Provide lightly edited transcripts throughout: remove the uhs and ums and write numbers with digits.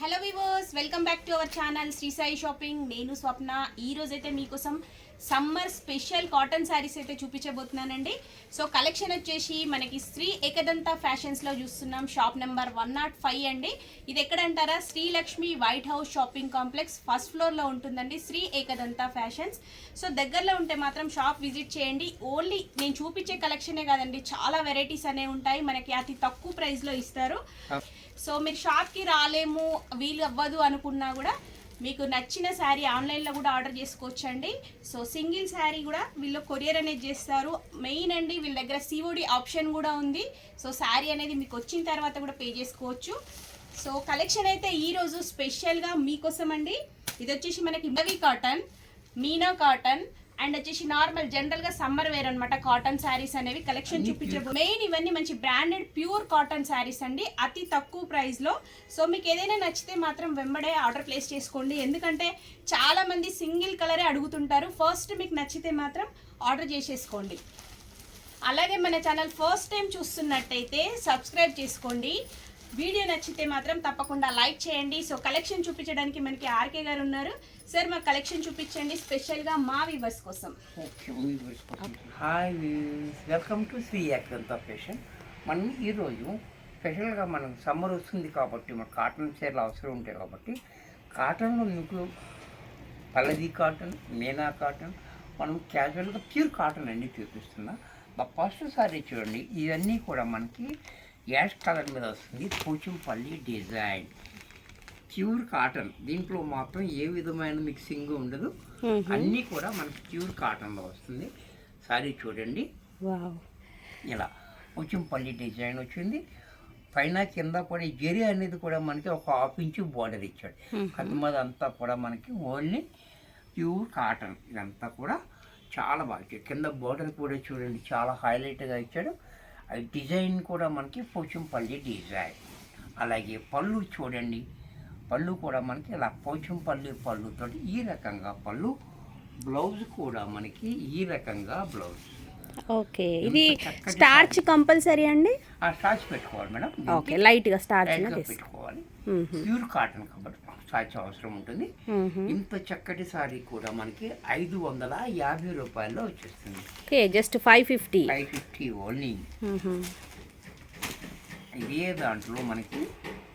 Hello viewers, welcome back to our channel Shri Sai shopping. నేను స్వప్న. ఈ రోజు అయితే మీకోసం సమ్మర్ స్పెషల్ కాటన్ శారీస్ అయితే చూపించబోతున్నానండి. సో కలెక్షన్ వచ్చేసి మనకి శ్రీ ఏకదంత ఫ్యాషన్స్లో చూస్తున్నాం. షాప్ నెంబర్ 105 అండి. ఇది ఎక్కడంటారా, Srilakshmi white house shopping complex first ఫ్లోర్లో ఉంటుందండి శ్రీ ఏకదంత ఫ్యాషన్స్. సో దగ్గరలో ఉంటే మాత్రం షాప్ విజిట్ చేయండి. ఓన్లీ నేను చూపించే కలెక్షనే కాదండి, చాలా వెరైటీస్ అనేవి ఉంటాయి. మనకి అతి తక్కువ ప్రైస్లో ఇస్తారు. సో మీరు షాప్కి రాలేము, వీలు అవ్వదు అనుకున్నా కూడా మీకు నచ్చిన శారీ ఆన్లైన్లో కూడా ఆర్డర్ చేసుకోవచ్చండి. సో సింగిల్ శారీ కూడా వీళ్ళు కొరియర్ అనేది చేస్తారు. మెయిన్ అండి, వీళ్ళ దగ్గర సిఓడి ఆప్షన్ కూడా ఉంది. సో శారీ అనేది మీకు వచ్చిన తర్వాత కూడా పే చేసుకోవచ్చు. సో కలెక్షన్ అయితే ఈరోజు స్పెషల్గా మీకోసం అండి. ఇది వచ్చేసి మనకి బవి కాటన్, మీనా కాటన్ అండ్ వచ్చేసి నార్మల్ జనరల్గా సమ్మర్ వేర్ అనమాట. కాటన్ శారీస్ అనేవి కలెక్షన్ చూపించబో. మెయిన్ ఇవన్నీ మంచి బ్రాండెడ్ ప్యూర్ కాటన్ శారీస్ అండి, అతి తక్కువ ప్రైస్లో. సో మీకు ఏదైనా నచ్చితే మాత్రం వెంబడే ఆర్డర్ ప్లేస్ చేసుకోండి. ఎందుకంటే చాలామంది సింగిల్ కలరే అడుగుతుంటారు. ఫస్ట్ మీకు నచ్చితే మాత్రం ఆర్డర్ చేసేసుకోండి. అలాగే మన ఛానల్ ఫస్ట్ టైం చూస్తున్నట్టయితే సబ్స్క్రైబ్ చేసుకోండి. వీడియో నచ్చితే మాత్రం తప్పకుండా లైక్ చేయండి. సో కలెక్షన్ చూపించడానికి మనకి ఆర్కే గారు ఉన్నారు. సార్ మా కలెక్షన్ చూపించండి స్పెషల్గా మా వ్యూవర్స్ కోసం. Hi, welcome to Shri Ekadanta fashion. మనం ఈరోజు స్పెషల్గా మనం సమ్మర్ వస్తుంది కాబట్టి మన కాటన్ చీరలు అవసరం ఉంటాయి కాబట్టి కాటన్లో మీకు పల్లవి కాటన్, మీనా కాటన్, మనం క్యాజువల్గా ప్యూర్ కాటన్ అన్నీ చూపిస్తున్నా. మా ఫస్ట్ సారీ చూడండి, ఇవన్నీ కూడా మనకి యాష్ కలర్ మీద వస్తుంది. Pochampally design pure cotton. దీంట్లో మాత్రం ఏ విధమైన మిక్సింగ్ ఉండదు, అన్నీ కూడా మనకి ప్యూర్ కాటన్లో వస్తుంది. సారీ చూడండి, ఇలా పోచంపల్లి డిజైన్ వచ్చింది. పైన కింద కూడా జెరీ అనేది కూడా మనకి ఒక 1/2 ఇంచు బార్డర్ ఇచ్చాడు. కట్టుమద అంతా కూడా మనకి ఓన్లీ ప్యూర్ కాటన్. ఇదంతా కూడా చాలా బాగా ఇచ్చాడు. కింద బార్డర్ కూడా చూడండి, చాలా హైలైట్గా ఇచ్చాడు. అది డిజైన్ కూడా మనకి పోచంపల్లి డిజైన్. అలాగే పళ్ళు చూడండి, పళ్ళు కూడా మనకి ఇలా పోచంపల్లి పళ్ళుతో ఈ రకంగా పళ్ళు. బ్లౌజ్ కూడా మనకి ఈ రకంగా బ్లౌజ్. ఓకే, ఇది స్టార్చ్ కంపల్సరీ అండి? స్టార్చ్ పెట్టుకోవాలి మేడం. ఓకే, లైట్గా స్టార్చ్ పెట్టుకోవాలి. ప్యూర్ కాటన్ కాబట్టి స్టార్చ్ అవసరం ఉంటుంది. ఇంత చక్కటి సారీ కూడా మనకి 550 రూపాయల్లో వచ్చేస్తుంది. Okay, just 550 only. ఇదే దాంట్లో మనకి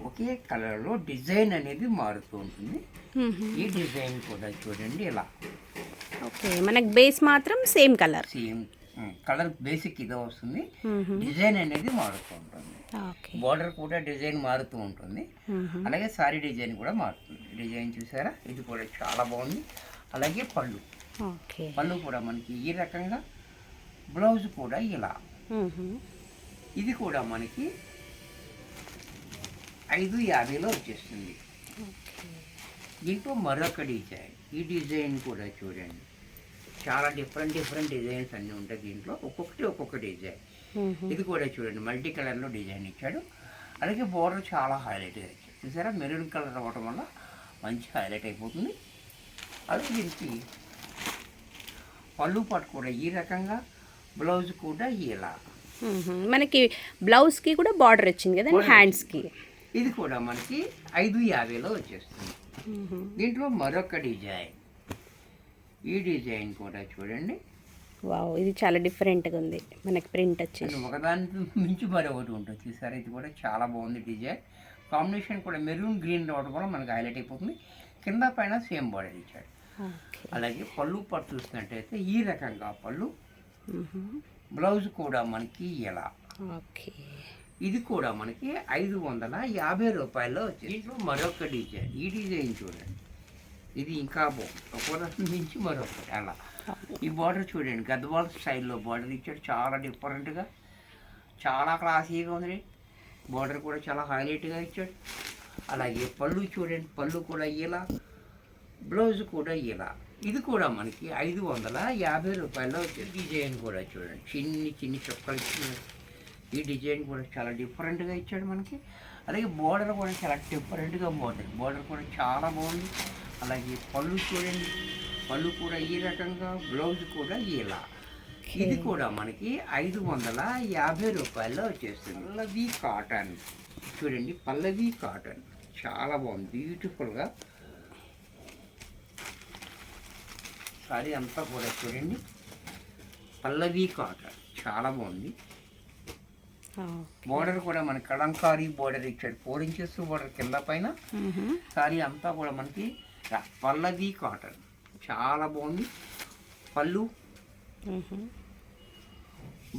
ఒకే కలర్లో డిజైన్ అనేది మారుతూ ఉంటుంది. ఈ డిజైన్ కూడా చూడండి ఇలా. ఓకే, మనకి బేస్ మాత్రం సేమ్ కలర్ బేసిక్ ఇదే వస్తుంది. డిజైన్ అనేది మారుతూ ఉంటుంది. బోర్డర్ కూడా డిజైన్ మారుతూ ఉంటుంది. అలాగే సారీ డిజైన్ కూడా మారుతుంది. డిజైన్ చూసారా, ఇది కూడా చాలా బాగుంది. అలాగే పళ్ళు, పళ్ళు కూడా మనకి ఈ రకంగా. బ్లౌజ్ కూడా ఇలా. ఇది కూడా మనకి 550లో వచ్చేస్తుంది. దీంట్లో మరొక డిజైన్. ఈ డిజైన్ కూడా చూడండి, చాలా డిఫరెంట్ డిజైన్స్ అన్నీ ఉంటాయి దీంట్లో, ఒక్కొక్క డిజైన్. ఇది కూడా చూడండి, మల్టీ కలర్లో డిజైన్ ఇచ్చాడు. అలాగే బోర్డర్ చాలా హైలైట్గా ఇచ్చాడు. చూసారా, మెరూన్ కలర్ అవ్వడం వల్ల మంచి హైలైట్ అయిపోతుంది. అలాగే దీనికి పళ్ళు పాటు కూడా ఈ రకంగా, బ్లౌజ్ కూడా ఇలా. మనకి బ్లౌజ్కి కూడా బార్డర్ వచ్చింది కదా హ్యాండ్స్కి. ఇది కూడా మనకి 550లో వచ్చేస్తుంది. దీంట్లో మరొక డిజైన్. ఈ డిజైన్ కూడా చూడండి, వావ్, ఇది చాలా డిఫరెంట్గా ఉంది. మనకి ప్రింట్ వచ్చేసి ఒకదానికి మించి మరొకటి ఉంటుంది. చూసారా, ఇది కూడా చాలా బాగుంది డిజైన్. కాంబినేషన్ కూడా మెరూన్ గ్రీన్ రావడం వల్ల మనకి హైలైట్ అయిపోతుంది. కింద పైన సేమ్ బార్డర్ ఇచ్చాడు. అలాగే పళ్ళు పట్టు చూసినట్టయితే ఈ రకంగా పళ్ళు. బ్లౌజ్ కూడా మనకి ఎలా. ఓకే, ఇది కూడా మనకి 550 రూపాయల్లో వచ్చింది. దీంట్లో మరొక డిజైన్. ఈ డిజైన్ చూడండి, ఇది ఇంకా బాగుంది. ఒకదాని నుంచి మరొకటి అలా. ఈ బార్డర్ చూడండి, గద్వాల్ స్టైల్లో బార్డర్ ఇచ్చాడు. చాలా డిఫరెంట్గా, చాలా క్లాసీగా ఉంది. బార్డర్ కూడా చాలా హైలైట్గా ఇచ్చాడు. అలాగే పళ్ళు చూడండి, పళ్ళు కూడా ఇలా, బ్లౌజ్ కూడా ఇలా. ఇది కూడా మనకి 550 రూపాయల్లో వచ్చే డిజైన్ కూడా చూడండి, చిన్ని చుక్కలు ఇచ్చిన. ఈ డిజైన్ కూడా చాలా డిఫరెంట్గా ఇచ్చాడు మనకి. అలాగే బార్డర్ కూడా చాలా డిఫరెంట్గా బార్డర్ కూడా చాలా బాగుంది. అలాగే పళ్ళు చూడండి, పళ్ళు కూడా ఈ రకంగా, బ్లౌజ్ కూడా ఇలా. ఇది కూడా మనకి 550 రూపాయల్లో వచ్చేస్తుంది. పల్లవి కాటన్ చూడండి, పల్లవి కాటన్ చాలా బాగుంది, బ్యూటిఫుల్గా సారీ అంతా కూడా చూడండి. పల్లవి కాటన్ చాలా బాగుంది. బోర్డర్ కూడా మన కలంకారీ బోర్డర్ ఇచ్చాడు, 4 ఇంచెస్ బోర్డర్ కింద పైన. సారీ అంతా కూడా మనకి పల్లవి కాటన్ చాలా బాగుంది. పళ్ళు,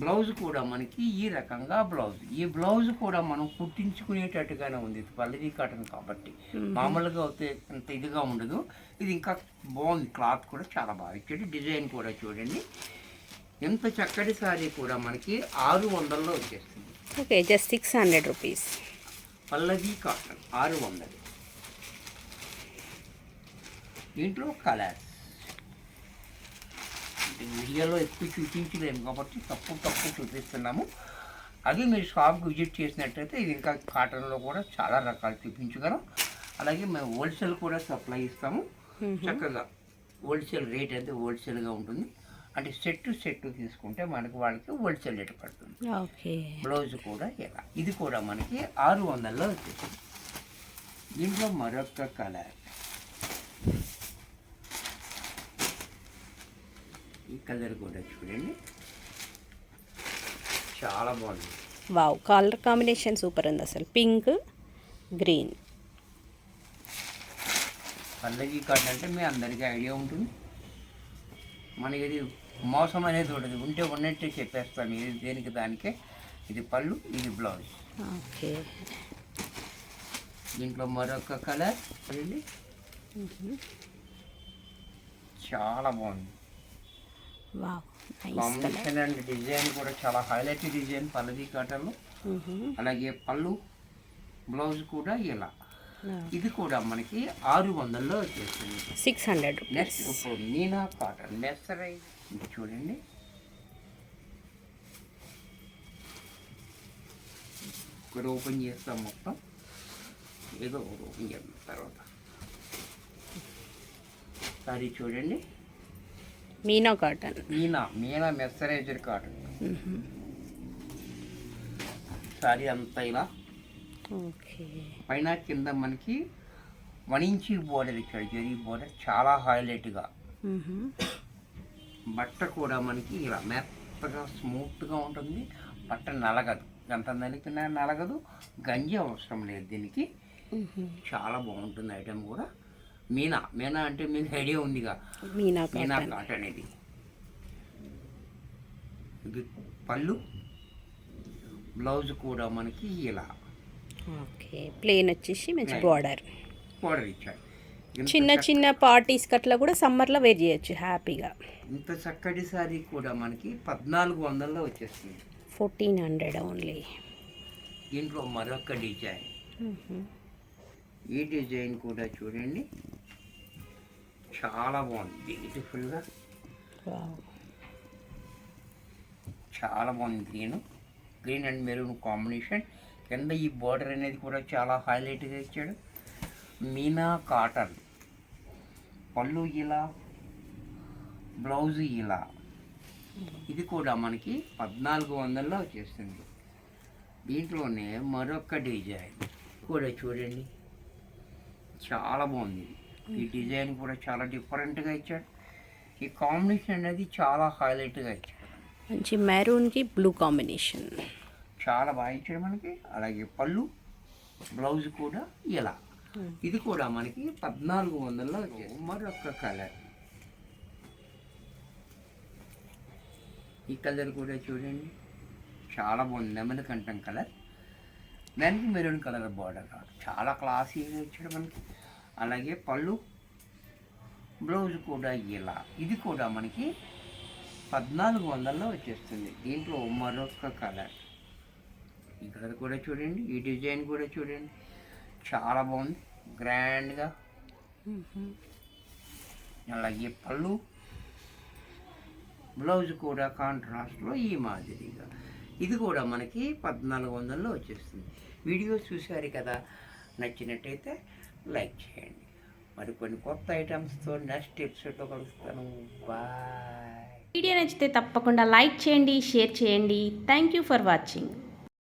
బ్లౌజ్ కూడా మనకి ఈ రకంగా బ్లౌజ్. ఈ బ్లౌజ్ కూడా మనం కుట్టించుకునేటట్టుగానే ఉంది, ఇది పల్లవి కాటన్ కాబట్టి మామూలుగా అయితే అంత ఇదిగా ఉండదు. ఇది ఇంకా బాగుంది, క్లాత్ కూడా చాలా బాగా ఇచ్చాడు. డిజైన్ కూడా చూడండి, ఎంత చక్కటి సారీ కూడా మనకి 600లో వచ్చేస్తుంది. Okay, just 600 rupees. Pallavi cotton 600. దీంట్లో కలర్స్ వీడియోలో ఎక్కువ చూపించలేము కాబట్టి తక్కువ చూపిస్తున్నాము. అది మీరు షాప్కి విజిట్ చేసినట్టయితే ఇది ఇంకా కాటన్లో కూడా చాలా రకాలు చూపించగలం. అలాగే మేము హోల్సేల్ కూడా సప్లై ఇస్తాము. చక్కగా హోల్సేల్ రేట్ అయితే హోల్సేల్గా ఉంటుంది. అంటే సెట్ తీసుకుంటే మనకి వాళ్ళకి హోల్సేల్ రేట్ పడుతుంది. ఓకే, బ్లౌజ్ కూడా ఇలా. ఇది కూడా మనకి 600లో వచ్చేసింది. దీంట్లో మరొక కలర్, ఈ కలర్ కూడా చూడండి చాలా బాగుంది. వావ్, కలర్ కాంబినేషన్ సూపర్ ఉంది అసలు, పింక్ గ్రీన్. పల్లవి కాటన్ అంటే మీ అందరికీ ఐడియా ఉంటుంది. మనకి ఇది మోసం అనేది ఉండదు, ఉంటే ఉన్నట్టే చెప్పేస్తాం. ఇది దేనికి దానికే. ఇది పళ్ళు, ఇది బ్లౌజ్. ఓకే, దీంట్లో మరొక కలర్ చూడండి చాలా బాగుంది. వావ్, కాంబినేషన్ అండ్ డిజైన్ కూడా చాలా హైలైట్ డిజైన్ పల్లవి కాటన్లో. అలాగే పళ్ళు, బ్లౌజ్ కూడా ఇలా. ఇది కూడా మనకి 600లో వచ్చేస్తుంది. 600. నెక్స్ట్ ఇప్పుడు మీనా కాటన్ మెస్సరైజ్ చూడండి. ఇక్కడ ఓపెన్ చేస్తాం మొత్తం, ఏదో ఓపెన్ చేద్దాం తర్వాత. సారీ చూడండి, Meena cotton, Meena mercerised cotton. Sari అంతా ఇలా. ఓకే, పైన కింద మనకి 1 ఇంచ్ బోర్డర్ ఇచ్చాడు, జరీ బోర్డర్ చాలా హైలైట్గా. బట్ట కూడా మనకి ఇలా మెత్తగా స్మూత్గా ఉంటుంది. బట్ట నలగదు, ఎంత నలికినా నలగదు. గంజి అవసరం లేదు దీనికి. చాలా బాగుంటుంది ఐటెం కూడా. మీనా అంటే మీకు ఐడియా ఉందిగా, మీనా కాటన్. ఇది పళ్ళు, బ్లౌజ్ కూడా మనకి ఇలా. ఓకే, ప్లేన్ వచ్చేసి మంచి బార్డర్ ఇచ్చాడు. చిన్న పార్టీస్ కట్లా కూడా సమ్మర్లో వేర్ చేయొచ్చు హ్యాపీగా. ఇంత చక్కటి సారీ కూడా మనకి 1400లో వచ్చేస్తుంది. 1400 ఓన్లీ. దీంట్లో మరొక డిజైన్, ఈ డిజైన్ కూడా చూడండి చాలా బాగుంది, బ్యూటిఫుల్గా చాలా బాగుంది. Green and maroon combination. కింద ఈ బార్డర్ అనేది కూడా చాలా హైలైట్గా ఇచ్చాడు. మీనా కాటన్, పళ్ళు ఇలా, బ్లౌజ్ ఇలా. ఇది కూడా మనకి 1400లో వచ్చేస్తుంది. దీంట్లోనే మరొక డిజైన్ కూడా చూడండి చాలా బాగుంది. ఈ డిజైన్ కూడా చాలా డిఫరెంట్గా ఇచ్చాడు. ఈ కాంబినేషన్ అనేది చాలా హైలైట్గా ఇచ్చాడు. మంచి మెరూన్కి బ్లూ కాంబినేషన్ చాలా బాగా ఇచ్చాడు మనకి. అలాగే పళ్ళు, బ్లౌజ్ కూడా ఇలా. ఇది కూడా మనకి 1400లో వచ్చేది. మరొక కలర్, ఈ కలర్ కూడా చూడండి చాలా బాగుంది. నెమలి కంఠం కలర్, దానికి మెరూన్ కలర్ బార్డర్ చాలా క్లాసీగా ఇచ్చాడు మనకి. అలాగే పళ్ళు, బ్లౌజ్ కూడా ఇలా. ఇది కూడా మనకి 1400లో వచ్చేస్తుంది. దీంట్లో మరొక కలర్, ఈ కలర్ కూడా చూడండి, ఈ డిజైన్ కూడా చూడండి చాలా బాగుంది, గ్రాండ్గా. అలాగే పళ్ళు, బ్లౌజ్ కూడా కాంట్రాస్ట్లో ఈ మాదిరిగా. ఇది కూడా మనకి 1400లో వచ్చేస్తుంది. వీడియో చూశారు కదా, నచ్చినట్టయితే లైక్ చేయండి. మరికొన్ని కొత్త ఐటమ్స్తో నెక్స్ట్ ఎపిసోడ్లో కలుస్తాను. బాయ్. వీడియో నచ్చితే తప్పకుండా లైక్ చేయండి, షేర్ చేయండి. Thank you for watching.